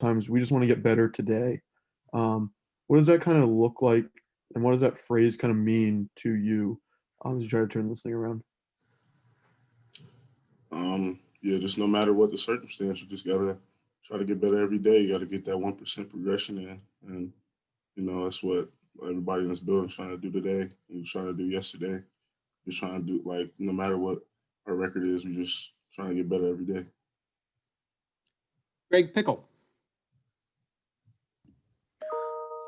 times we just want to get better today. What does that kind of look like, and what does that phrase kind of mean to you as you try to turn this thing around? Yeah, just no matter what the circumstance, you just gotta try to get better every day. You gotta get that 1% progression in, and that's what everybody in this building is trying to do today. And trying to do yesterday. Just trying to do, like, no matter what our record is, we just trying to get better every day. Greg Pickle.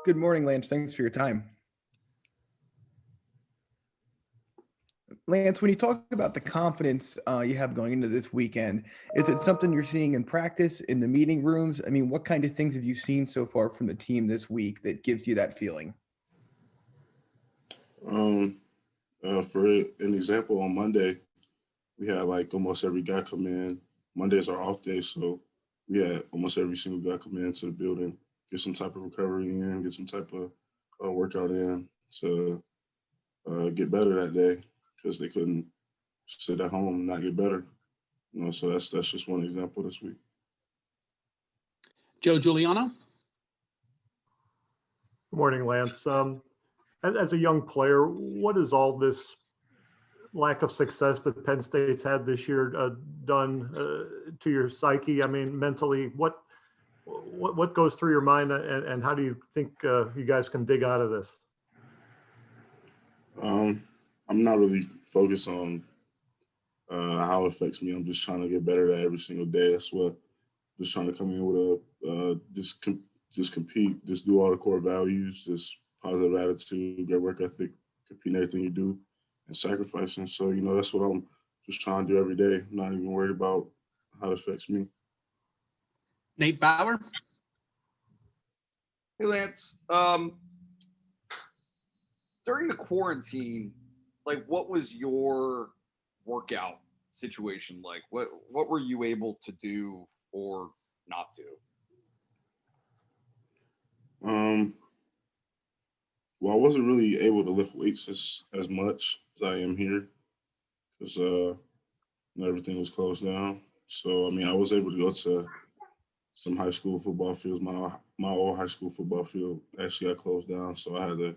Good morning, Lance. Thanks for your time. Lance, when you talk about the confidence you have going into this weekend, is it something you're seeing in practice, in the meeting rooms? I mean, what kind of things have you seen so far from the team this week that gives you that feeling? For an example, on Monday, we had like almost every guy come in. Monday's our off day, so we had almost every single guy come into the building, get some type of recovery in, get some type of workout in to get better that day, because they couldn't sit at home and not get better. So that's just one example this week. Joe Giuliano. Good morning, Lance. As a young player, what has all this lack of success that Penn State's had this year done to your psyche? I mean, mentally, what goes through your mind, and how do you think you guys can dig out of this? I'm not really focused on how it affects me. I'm just trying to get better at every single day. That's what. Just trying to come in with a just compete, just do all the core values, just positive attitude, great work ethic, compete in everything you do, and sacrificing. So that's what I'm just trying to do every day. I'm not even worried about how it affects me. Nate Bauer. Hey, Lance. During the quarantine, like, what was your workout situation like? What were you able to do or not do? Well, I wasn't really able to lift weights as much as I am here, because everything was closed down. So I mean, I was able to go to some high school football fields. My old high school football field actually got closed down, so I had to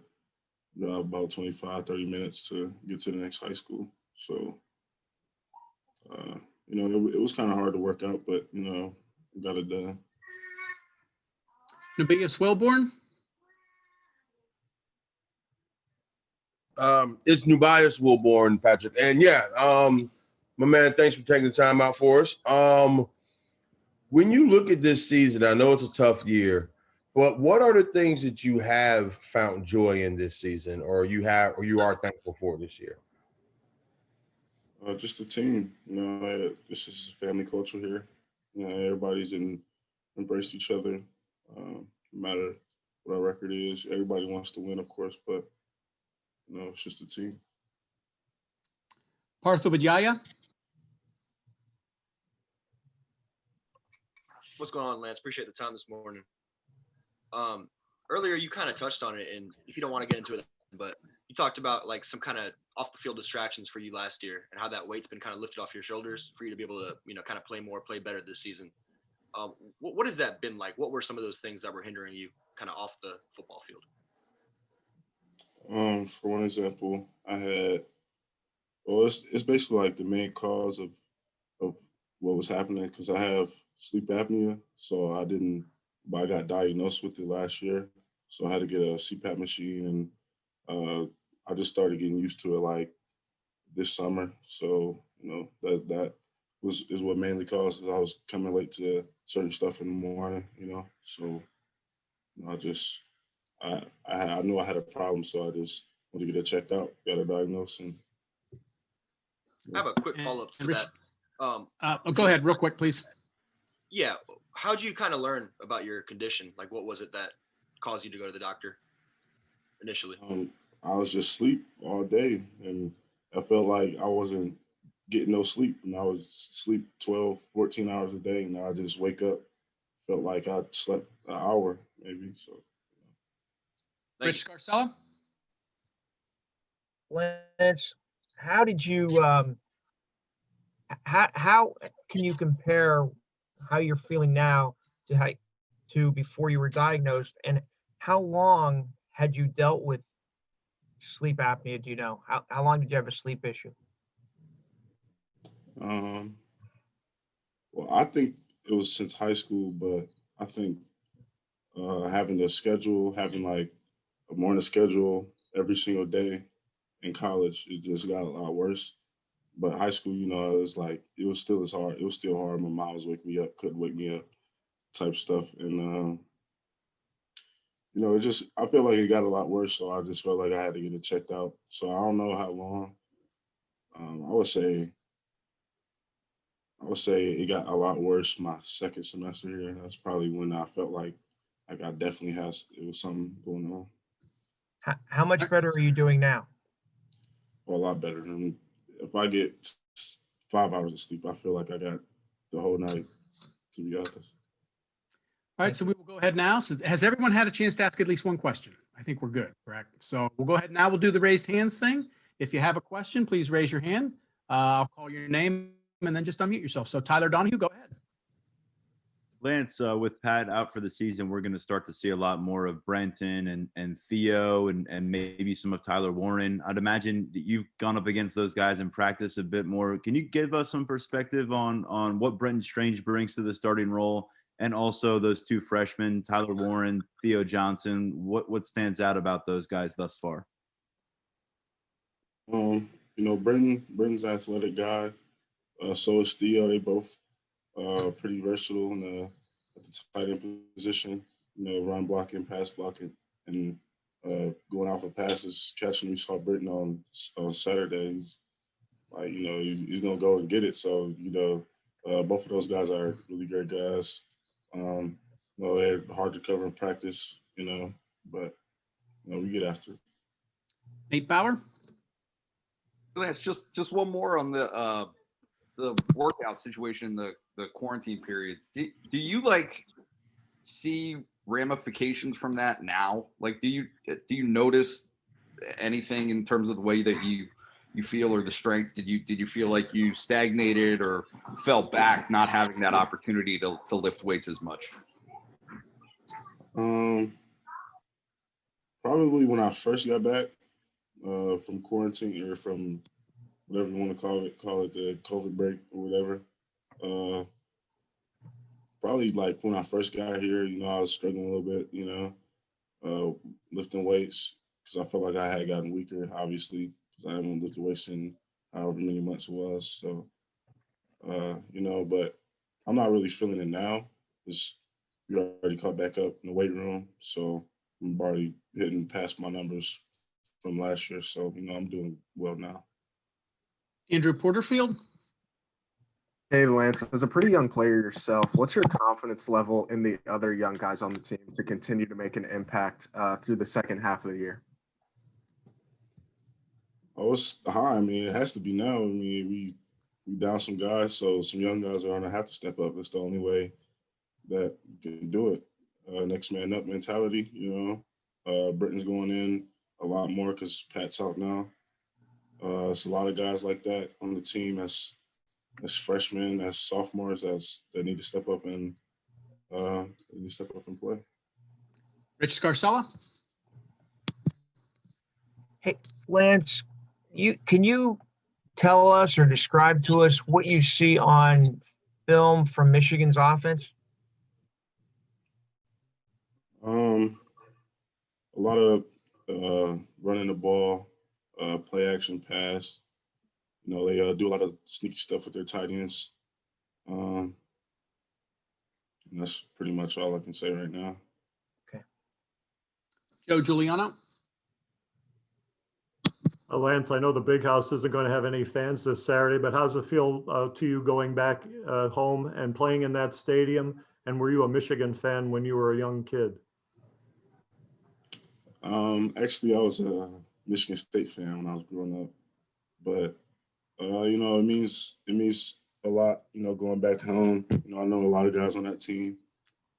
drive about 25, 30 minutes to get to the next high school. So it was kind of hard to work out, but got it done. Nebius Wellborn. It's Nubias Wilborn, Patrick. And yeah, my man, thanks for taking the time out for us. When you look at this season, I know it's a tough year, but what are the things that you have found joy in this season, or you are thankful for this year? Just the team. This is family culture here. Everybody's embraced each other. No matter what our record is, everybody wants to win, of course, but it's just a team. Partha Vidya. What's going on, Lance? Appreciate the time this morning. Earlier, you kind of touched on it, and if you don't want to get into it, but you talked about like some kind of off the field distractions for you last year, and how that weight's been kind of lifted off your shoulders for you to be able to, kind of play better this season. What has that been like? What were some of those things that were hindering you kind of off the football field? For one example, it's basically like the main cause of what was happening, because I have sleep apnea, so I got diagnosed with it last year, so I had to get a CPAP machine, and I just started getting used to it like this summer. So that is what mainly caused it. I was coming late to certain stuff in the morning, so I knew I had a problem, so I just wanted to get it checked out, got a diagnosis. I have a quick follow-up to that. Go ahead real quick, please. Yeah. How'd you kind of learn about your condition? Like, what was it that caused you to go to the doctor initially? I was just asleep all day, and I felt like I wasn't getting no sleep, and I was sleep 12, 14 hours a day, and I just wake up, felt like I slept an hour maybe. So. Rich Scarcella. Lance, how did you how can you compare how you're feeling now to to before you were diagnosed? And how long had you dealt with sleep apnea? Do you know? How long did you have a sleep issue? Well, I think it was since high school, but I think having a schedule, having like a morning schedule every single day in college, it just got a lot worse. But high school, it was like it was still as hard. It was still hard. My mom was waking me up, couldn't wake me up, type stuff. And it just I feel like it got a lot worse. So I just felt like I had to get it checked out. So I don't know how long. I would say it got a lot worse my second semester here. That's probably when I felt like I definitely it was something going on. How much better are you doing now? Well, a lot better. Than if I get 5 hours of sleep, I feel like I got the whole night, to be honest. All right, so we will go ahead now. So has everyone had a chance to ask at least one question? I think we're good, correct? So we'll go ahead now. We'll do the raised hands thing. If you have a question, please raise your hand. I'll call your name and then just unmute yourself. So Tyler Donahue, go ahead. Lance, with Pat out for the season, we're going to start to see a lot more of Brenton and Theo and maybe some of Tyler Warren. I'd imagine that you've gone up against those guys in practice a bit more. Can you give us some perspective on what Brenton Strange brings to the starting role, and also those two freshmen, Tyler Warren, Theo Johnson? What stands out about those guys thus far? Brenton's an athletic guy. So is Theo. They both pretty versatile at the tight end position. Run blocking, pass blocking, and going out for passes, catching. We saw Brenton on Saturday. He's like, he's gonna go and get it. So both of those guys are really great guys. They're hard to cover in practice. But we get after it. Nate Bauer. Lance, just one more on the workout situation, the quarantine period. Do you see ramifications from that now? Like, do you notice anything in terms of the way that you feel or the strength? Did you feel like you stagnated or fell back not having that opportunity to lift weights as much? Probably when I first got back from quarantine or from whatever you want to call it the COVID break or whatever. Probably like when I first got here, I was struggling a little bit, lifting weights because I felt like I had gotten weaker, obviously, because I haven't lifted weights in however many months it was. So, but I'm not really feeling it now because we already caught back up in the weight room. So I'm already hitting past my numbers from last year. So, I'm doing well now. Andrew Porterfield. Hey, Lance, as a pretty young player yourself, what's your confidence level in the other young guys on the team to continue to make an impact through the second half of the year? Oh, it's high. I mean, it has to be now. I mean, we down some guys, so some young guys are going to have to step up. It's the only way that you can do it. Next man up mentality, Britton's going in a lot more because Pat's out now. It's a lot of guys like that on the team as freshmen, as sophomores, that need to step up and play. Rich Scarcella. Hey, Lance, can you tell us or describe to us what you see on film from Michigan's offense? A lot of running the ball, play action pass. They do a lot of sneaky stuff with their tight ends. And that's pretty much all I can say right now. Okay. Joe Giuliano. Lance, I know the Big House isn't going to have any fans this Saturday, but how does it feel to you going back home and playing in that stadium? And were you a Michigan fan when you were a young kid? Actually, I was a Michigan State fan when I was growing up, but it means a lot. Going back home. I know a lot of guys on that team.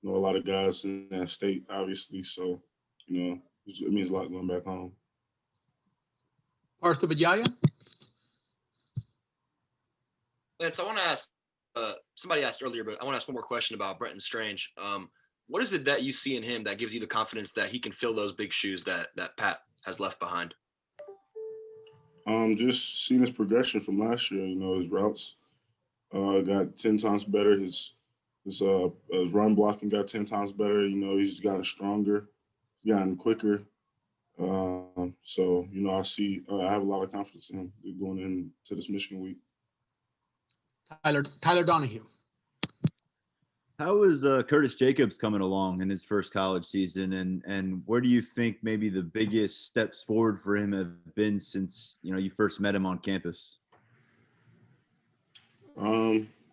A lot of guys in that state, obviously. So, it means a lot going back home. Arthur Badiaya. Lance, I want to ask. Somebody asked earlier, but I want to ask one more question about Brenton Strange. what is it that you see in him that gives you the confidence that he can fill those big shoes that Pat has left behind? Just seeing his progression from last year. His routes got 10 times better. His run blocking got 10 times better. He's gotten stronger, he's gotten quicker. So I have a lot of confidence in him going into this Michigan week. Tyler Donahue. How is Curtis Jacobs coming along in his first college season, and where do you think maybe the biggest steps forward for him have been since you first met him on campus?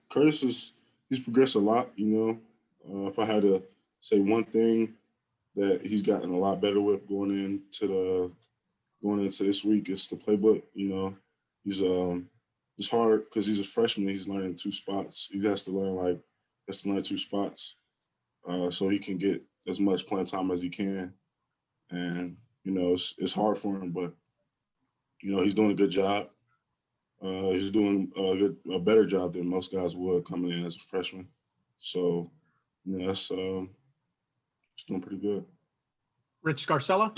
Curtis he's progressed a lot. If I had to say one thing that he's gotten a lot better with going into this week, it's the playbook. He's it's hard because he's a freshman. He's learning two spots. He has to learn two spots, so he can get as much playing time as he can. And it's hard for him, but he's doing a good job. He's doing a better job than most guys would coming in as a freshman. So that's it's doing pretty good. Rich Scarcella.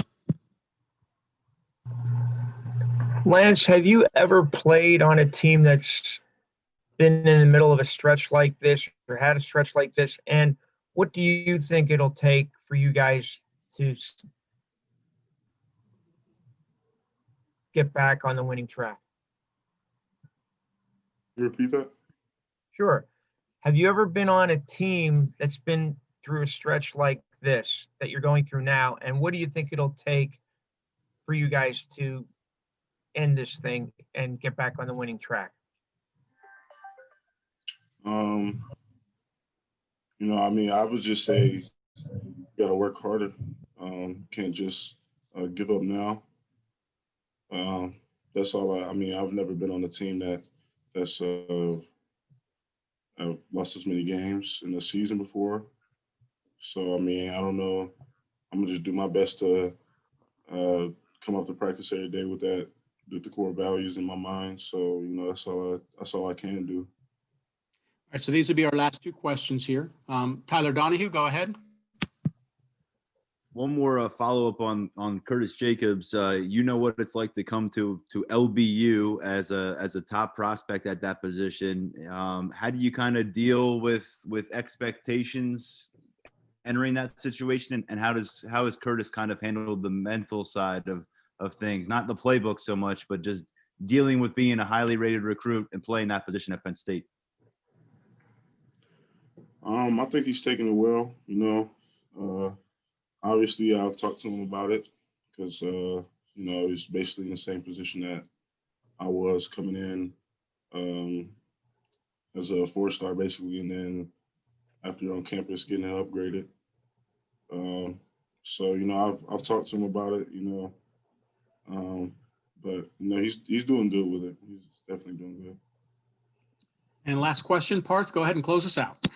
Lance, have you ever played on a team that's been in the middle of a stretch like this or had a stretch like this? And what do you think it'll take for you guys to get back on the winning track? You repeat that? Sure. Have you ever been on a team that's been through a stretch like this that you're going through now? And what do you think it'll take for you guys to end this thing and get back on the winning track? I would just say you got to work harder. Can't just give up now. That's all. I've never been on a team that's lost as many games in the season before. So I don't know. I'm gonna just do my best to come up to practice every day with the core values in my mind. So that's all I can do. All right, so these would be our last two questions here. Tyler Donahue, go ahead. One more follow-up on Curtis Jacobs. You know what it's like to come to LBU as a top prospect at that position. How do you kind of deal with expectations entering that situation, and how has Curtis kind of handled the mental side of things? Not the playbook so much, but just dealing with being a highly rated recruit and playing that position at Penn State. I think he's taking it well. Obviously, I've talked to him about it because, he's basically in the same position that I was coming in as a 4-star, basically, and then after you're on campus, getting it upgraded. So, I've talked to him about it, but, he's doing good with it. He's definitely doing good. And last question, Parth, go ahead and close us out.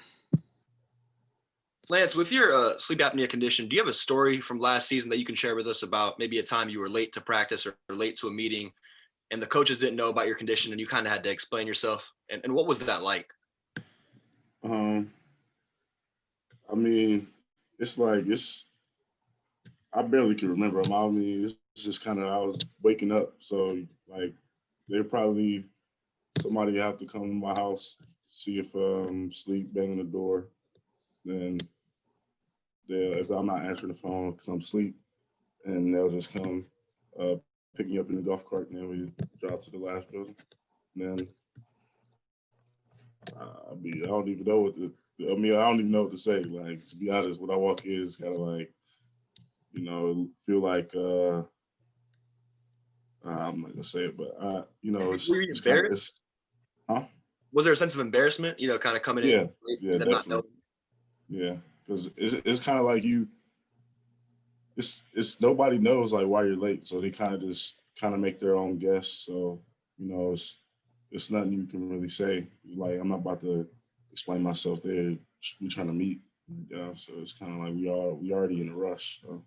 Lance, with your sleep apnea condition, do you have a story from last season that you can share with us about maybe a time you were late to practice or late to a meeting and the coaches didn't know about your condition and you kind of had to explain yourself? And what was that like? I barely can remember them. It's just kind of, I was waking up. So, somebody have to come to my house, see if sleep, banging the door. Then if I'm not answering the phone because I'm asleep, and they'll just come pick me up in the golf cart, and then we drive to the last building. And then I don't even know I don't even know what to say. To be honest, when I walk in, it's kind of feel like I'm not gonna say it, but were you embarrassed? Huh? Was there a sense of embarrassment? kind of coming in. Yeah, definitely. Yeah, because it's kind of like it's nobody knows why you're late, so they kind of make their own guess. So it's nothing you can really say. I'm not about to explain myself there. We're trying to meet. So it's kind of like we already in a rush. So.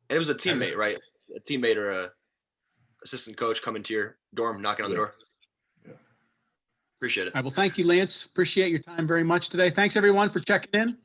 And it was a teammate, right? A teammate or a assistant coach coming to your dorm, knocking on the door. Yeah. Appreciate it. All right, well, thank you, Lance. Appreciate your time very much today. Thanks, everyone, for checking in.